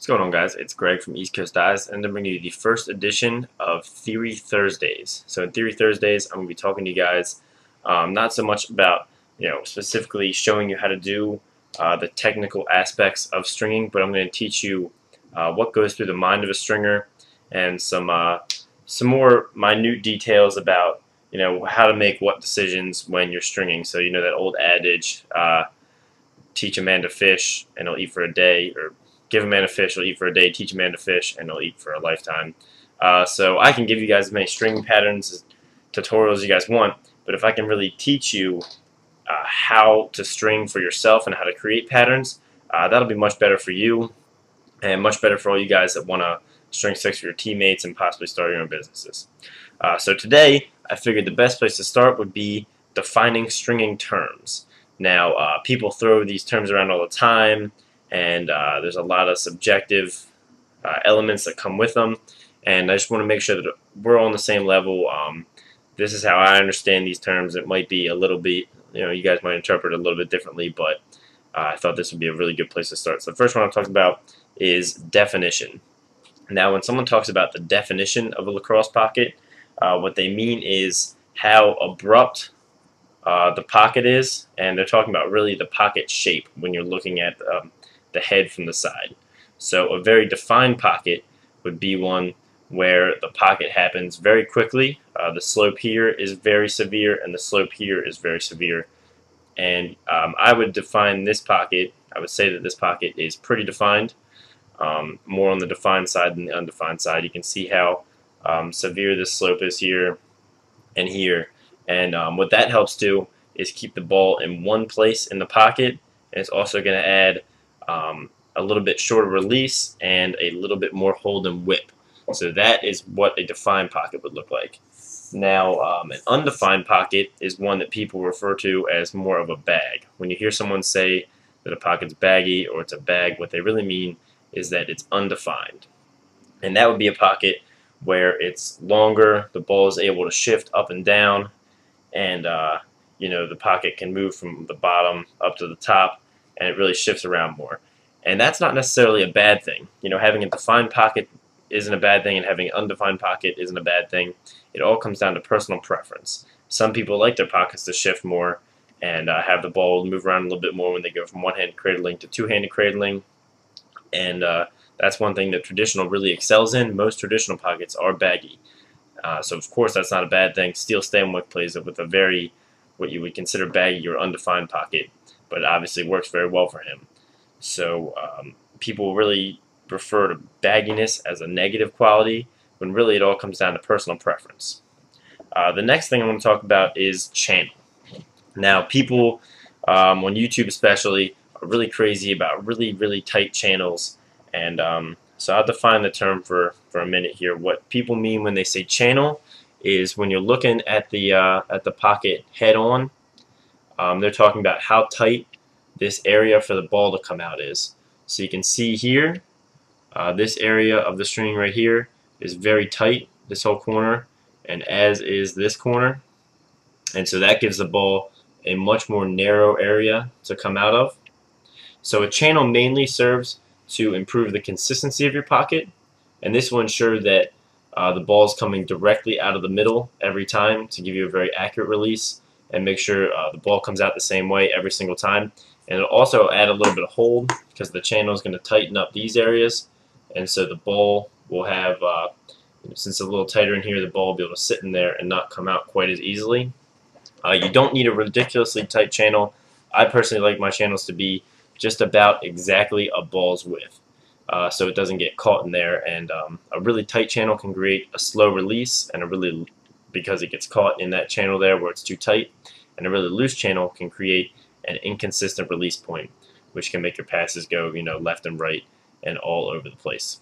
What's going on, guys? It's Greg from East Coast Eyes, and I'm bringing you the first edition of Theory Thursdays. So in Theory Thursdays, I'm going to be talking to you guys not so much about, specifically showing you how to do the technical aspects of stringing, but I'm going to teach you what goes through the mind of a stringer and some more minute details about, how to make what decisions when you're stringing. So you know that old adage, teach a man to fish and he'll eat for a day, or give a man a fish, he'll eat for a day, teach a man to fish, and he'll eat for a lifetime. So I can give you guys as many stringing patterns, tutorials you guys want, but if I can really teach you how to string for yourself and how to create patterns, that'll be much better for you and much better for all you guys that want to string sticks for your teammates and possibly start your own businesses. So today, I figured the best place to start would be defining stringing terms. Now, people throw these terms around all the time, and there's a lot of subjective elements that come with them, and I just want to make sure that we're all on the same level. This is how I understand these terms. It might be a little bit, you guys might interpret it a little bit differently, but I thought this would be a really good place to start. So the first one I'm talking about is definition. Now, when someone talks about the definition of a lacrosse pocket, what they mean is how abrupt the pocket is, and they're talking about really the pocket shape when you're looking at the head from the side. So a very defined pocket would be one where the pocket happens very quickly. The slope here is very severe, and the slope here is very severe. And I would define this pocket, I would say that this pocket is pretty defined, more on the defined side than the undefined side. You can see how severe this slope is here and here. And what that helps do is keep the ball in one place in the pocket, and it's also going to add a little bit shorter release and a little bit more hold and whip. So that is what a defined pocket would look like. Now, an undefined pocket is one that people refer to as more of a bag. When you hear someone say that a pocket's baggy or it's a bag, what they really mean is that it's undefined. And that would be a pocket where it's longer, the ball is able to shift up and down, and the pocket can move from the bottom up to the top, and it really shifts around more. And that's not necessarily a bad thing. Having a defined pocket isn't a bad thing, and having an undefined pocket isn't a bad thing. It all comes down to personal preference. Some people like their pockets to shift more and have the ball move around a little bit more when they go from one-handed cradling to two-handed cradling, and that's one thing that traditional really excels in. Most traditional pockets are baggy. So of course that's not a bad thing. Steele Stanwyck plays it with a very, what you would consider baggy or undefined pocket, but it obviously works very well for him. So people really refer to bagginess as a negative quality, when really it all comes down to personal preference. The next thing I want to talk about is channel. Now, people on YouTube especially are really crazy about really tight channels, and so I'll define the term for a minute here. What people mean when they say channel is when you're looking at the pocket head on, they're talking about how tight this area for the ball to come out is. So you can see here, this area of the string right here is very tight, this whole corner, and as is this corner. And so that gives the ball a much more narrow area to come out of. So a channel mainly serves to improve the consistency of your pocket, and this will ensure that the ball is coming directly out of the middle every time to give you a very accurate release, and make sure the ball comes out the same way every single time. And it'll also add a little bit of hold, because the channel is going to tighten up these areas, and so the ball will have, since it's a little tighter in here, the ball will be able to sit in there and not come out quite as easily. You don't need a ridiculously tight channel. I personally like my channels to be just about exactly a ball's width, so it doesn't get caught in there. And a really tight channel can create a slow release, and because it gets caught in that channel there where it's too tight, and a really loose channel can create an inconsistent release point, which can make your passes go left and right and all over the place.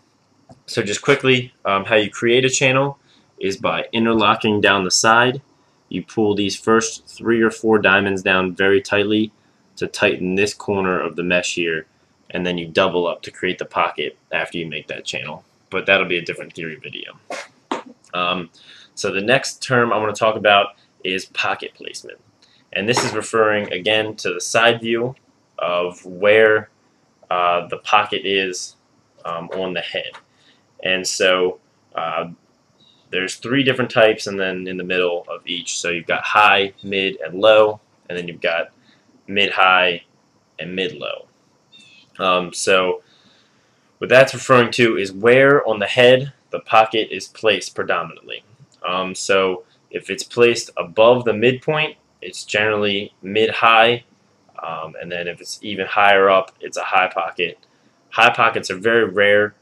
So just quickly, how you create a channel is by interlocking down the side. You pull these first 3 or 4 diamonds down very tightly to tighten this corner of the mesh here, and then you double up to create the pocket after you make that channel. But that'll be a different theory video. So the next term I want to talk about is pocket placement. And this is referring again to the side view of where the pocket is on the head. And so there's 3 different types, and then in the middle of each. So you've got high, mid, and low, and then you've got mid-high and mid-low. So what that's referring to is where on the head the pocket is placed predominantly. So if it's placed above the midpoint, it's generally mid-high, and then if it's even higher up, it's a high pocket. High pockets are very rare,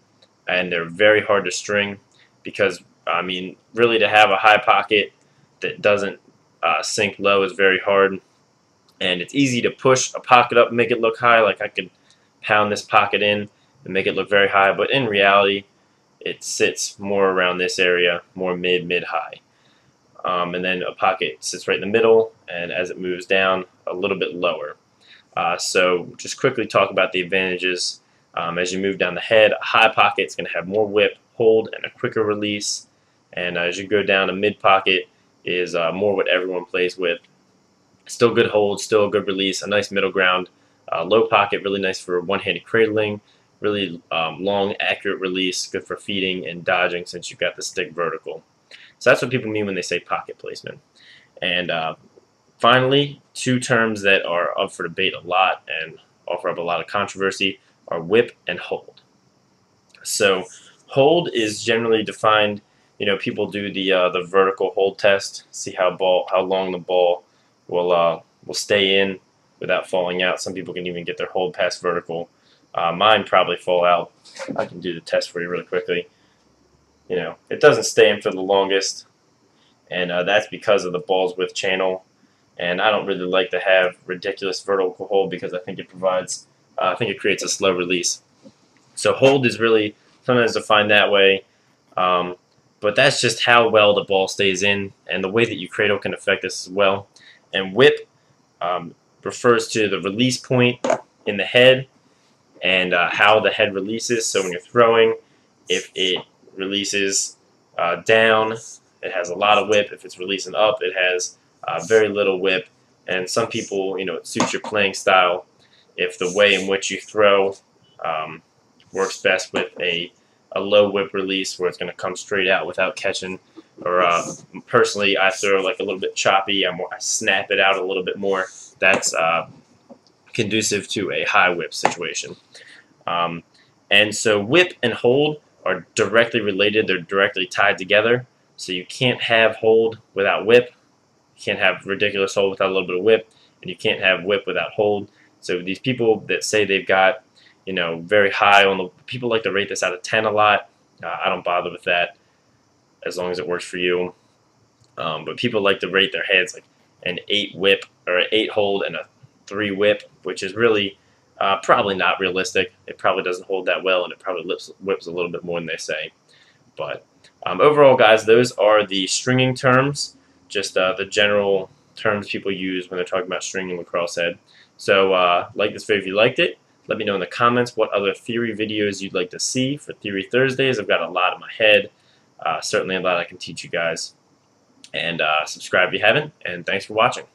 and they're very hard to string because, I mean, really to have a high pocket that doesn't sink low is very hard. And it's easy to push a pocket up and make it look high. Like I could pound this pocket in and make it look very high, but in reality, it sits more around this area, more mid-high. And then a pocket sits right in the middle, and as it moves down, a little bit lower. So just quickly talk about the advantages. As you move down the head, a high pocket is going to have more whip, hold, and a quicker release. And as you go down, a mid pocket is more what everyone plays with. Still good hold, still a good release, a nice middle ground. Low pocket, really nice for one-handed cradling. Really long, accurate release, good for feeding and dodging since you've got the stick vertical. So that's what people mean when they say pocket placement. And finally, 2 terms that are up for debate a lot and offer up a lot of controversy are whip and hold. So hold is generally defined, you know, people do the vertical hold test, see how long the ball will stay in without falling out. Some people can even get their hold past vertical. Mine probably fall out. I can do the test for you really quickly. You know, it doesn't stay in for the longest, and that's because of the ball's width channel. And I don't really like to have ridiculous vertical hold because I think it provides, I think it creates a slow release. So hold is really sometimes defined that way, but that's just how well the ball stays in, and the way that you cradle can affect this as well. And whip refers to the release point in the head and how the head releases. So when you're throwing, if it releases down, it has a lot of whip. If it's releasing up, it has very little whip. And some people, you know, it suits your playing style. If the way in which you throw works best with a low whip release where it's going to come straight out without catching, or personally, I throw like a little bit choppy. I snap it out a little bit more. That's conducive to a high whip situation. And so whip and hold are directly related. They're directly tied together. So you can't have hold without whip. You can't have ridiculous hold without a little bit of whip. And you can't have whip without hold. So these people that say they've got, you know, very high on the, people like to rate this out of 10 a lot. I don't bother with that as long as it works for you. But people like to rate their heads like an 8 whip or an 8 hold and a 3 whip, which is really probably not realistic. It probably doesn't hold that well, and it probably whips a little bit more than they say. But overall, guys, those are the stringing terms, just the general terms people use when they're talking about stringing lacrosse head. So like this video if you liked it. Let me know in the comments what other theory videos you'd like to see for Theory Thursdays. I've got a lot in my head. Certainly a lot I can teach you guys. And subscribe if you haven't. And thanks for watching.